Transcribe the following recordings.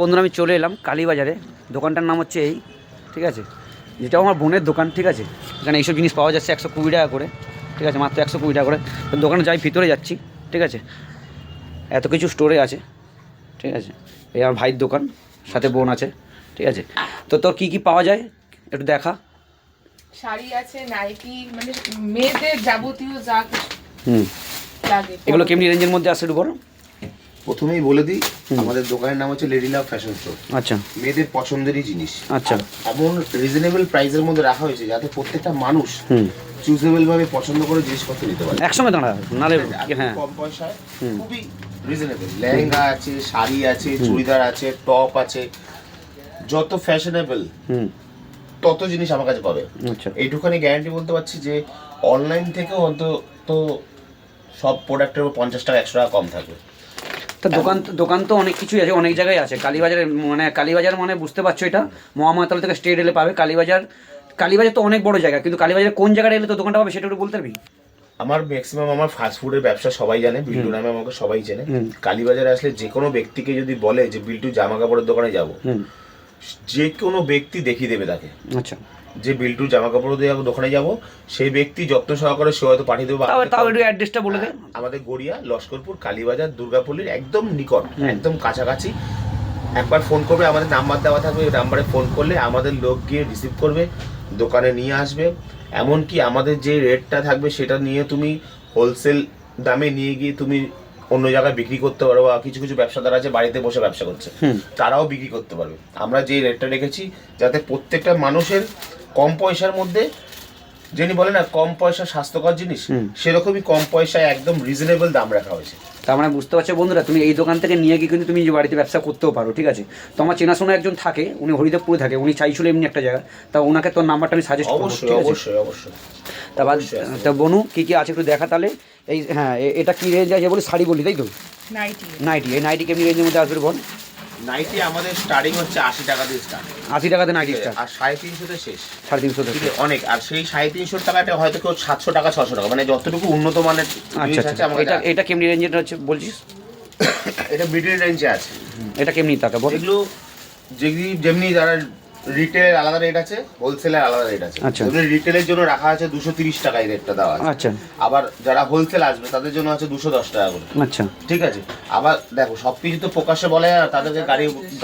বন্ধুরা আমি চলে এলাম কালীবাজারে। দোকানটার নাম হচ্ছে এই, ঠিক আছে, যেটা আমার বোনের দোকান, ঠিক আছে। এখানে এইসব জিনিস পাওয়া যাচ্ছে 120 টাকা করে, ঠিক আছে, মাত্র 120 টাকা করে। তো দোকানে যাই, ভিতরে যাচ্ছি, ঠিক আছে। এত কিছু স্টোরে আছে, ঠিক আছে। এই আমার ভাইয়ের দোকান, সাথে বোন আছে, ঠিক আছে। তো তোর কী কী পাওয়া যায় একটু দেখা। শাড়ি আছে, নাইটি, মানে মেয়েদের যাবতীয় যা কিছু লাগে। এগুলো কেমনি রেঞ্জের মধ্যে আসে একটু বলো। প্রথমেই বলে দিই, আমাদের দোকানের নাম হচ্ছে লেডি লাভ ফ্যাশন স্টোর। আচ্ছা, মেয়েদের পছন্দেরই জিনিস। আচ্ছা, এমন রিজনেবল প্রাইসের মধ্যে রাখা হয়েছে যাতে প্রত্যেকটা মানুষ চুজেবল ভাবে পছন্দ করে জিনিসপত্র নিতে পারে। একসঙ্গে দাঁড়া নালে। হ্যাঁ, কম পয়সায় খুবই রিজনেবল। লেহেঙ্গা আছে, শাড়ি আছে, চুড়িদার আছে, টপ আছে, যত ফ্যাশনেবল তত জিনিস আমার কাছে পাবে। আচ্ছা, এইটুখানি গ্যারান্টি বলতে পারছি যে অনলাইন থেকেও অন্তত সব প্রোডাক্টের 50 টাকা 100 টাকা কম থাকবে। তো দোকান তো অনেক কিছুই আছে, অনেক জায়গায় আছে। কালীবাজারে মানে কালীবাজার মানে বুঝতে পারছো, এটা মহামাতাল থেকে স্ট্রেট এলে পাবে। কালীবাজার তো অনেক বড় জায়গা, কিন্তু কালীবাজারে কোন জায়গায় এলে তো দোকানটা পাবে সেটা একটু বলতে পারবি? আমার ম্যাক্সিমাম আমার ফাস্ট ফুডের ব্যবসা সবাই জানে, বিল্টু নামে আমাকে সবাই চেনে। কালীবাজারে আসলে যে কোনো ব্যক্তিকে যদি বলে যে বিল্টু জামা কাপড়ের দোকানে যাব, যে কোনো ব্যক্তি দেখিয়ে দেবে তাকে। আচ্ছা, যে বিল্টু জামা কাপড় দোকানে যাব, সেই ব্যক্তি যত্ন সহকারে সে হয়তো পাঠিয়ে দেবো। তাও একটু অ্যাড্রেসটা বলে দে। আমাদের গড়িয়া, লস্করপুর, কালীবাজার, দুর্গাপল্লীর একদম নিকট, একদম কাছাকাছি। একবার ফোন করবে, আমাদের নাম্বার দেওয়া থাকবে, ওই নাম্বারে ফোন করলে আমাদের লোক গিয়ে রিসিভ করবে, দোকানে নিয়ে আসবে। এমনকি আমাদের যে রেটটা থাকবে সেটা নিয়ে তুমি হোলসেল দামে নিয়ে গিয়ে তুমি অন্য জায়গায় বিক্রি করতে পারো, বা কিছু কিছু ব্যবসাদার আছে বাড়িতে বসে ব্যবসা করছে, তারাও বিক্রি করতে পারবে। আমরা যে রেটটা রেখেছি যাতে প্রত্যেকটা মানুষের কম পয়সার মধ্যে, যিনি বলে না কম পয়সা স্বাস্থ্যকর জিনিস, সেরকমই কম পয়সায় একদম রিজনেবল দাম রাখা হয়েছে। তার মানে বুঝতে পারছো বন্ধুরা, তুমি এই দোকান থেকে নিয়ে গিয়ে কিন্তু তুমি যে বাড়িতে ব্যবসা করতেও পারো, ঠিক আছে। তো আমার চেনাশোনা একজন থাকে, উনি হরিদেবপুরে থাকে, উনি চাইছিল এমনি একটা জায়গা, তা ওনাকে তোর নাম্বারটা আমি সাজেস্ট করবো। অবশ্যই অবশ্যই অবশ্যই। তা বনু কী কী আছে একটু দেখা তাহলে। এই হ্যাঁ, এটা কী রেঞ্জ আছে বলি? শাড়ি বলি তাই তো? নাইটি, এই নাইটি কেমনি রেঞ্জের মধ্যে আসবে বল? নাইটি আমাদের স্টার্টিং হচ্ছে 80 টাকা দিয়ে স্টার্ট। 80 টাকাতে নাইটি স্টার্ট, আর 350 শেষ। 350 থেকে অনেক। আর সেই 350 টাকাটা হয়তো কেউ 700 টাকা 600 টাকা, মানে যতটুকু উন্নত মানের। আচ্ছা আচ্ছা, এটা কেমনি রেঞ্জের হচ্ছে বলছিস? এটা মিডল রেঞ্জে আছে। এটা কেমনি টাকা বল? এগুলো যেমনি যারা রিটেল আলাদা রেট আছে, হোলসেলের আলাদা রেট আছে। আচ্ছা, যেমনি রিটেলের জন্য রাখা আছে 230 টাকায় রেটটা দেওয়া আছে। আচ্ছা, আবার যারা হোলসেল আসবে তাদের জন্য আছে 210 টাকা করে। আচ্ছা, ঠিক আছে। আবার দেখো, সবকিছু তো প্রকাশ্যে বলে, আর তাদেরকে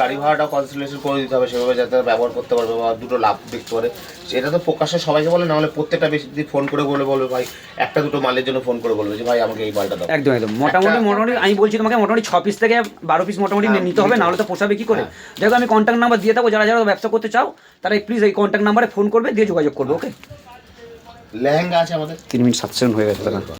গাড়ি ভাড়াটাও কনসিডারেশন করে দিতে হবে সেভাবে, যাতে ব্যবহার করতে পারবে বা দুটো লাভ দেখতে পারে। সেটা তো প্রকাশ্যে সবাইকে বলে, না হলে প্রত্যেকটা ব্যক্তি ফোন করে বলবে ভাই, একটা দুটো মালের জন্য ফোন করে বলবে যে ভাই আমাকে এই মালটা দাও। একদম একদম। মোটামুটি আমি বলছি তোমাকে, মোটামুটি 6 পিস থেকে 12 পিস মোটামুটি নিতে হবে, না হলে তো পোষাবে কি করে। দেখো আমি কন্ট্যাক্ট নাম্বার দিয়ে দেবো, যারা যারা ব্যবসা করতে চাও তারা প্লিজ এই কন্ট্যাক্ট নাম্বারে ফোন করবে, দিয়ে যোগাযোগ করবে। ওকে। লেহেঙ্গা আছে আমাদের। 3 মিনিট 7 সেকেন্ড হয়ে গেছে দাদা।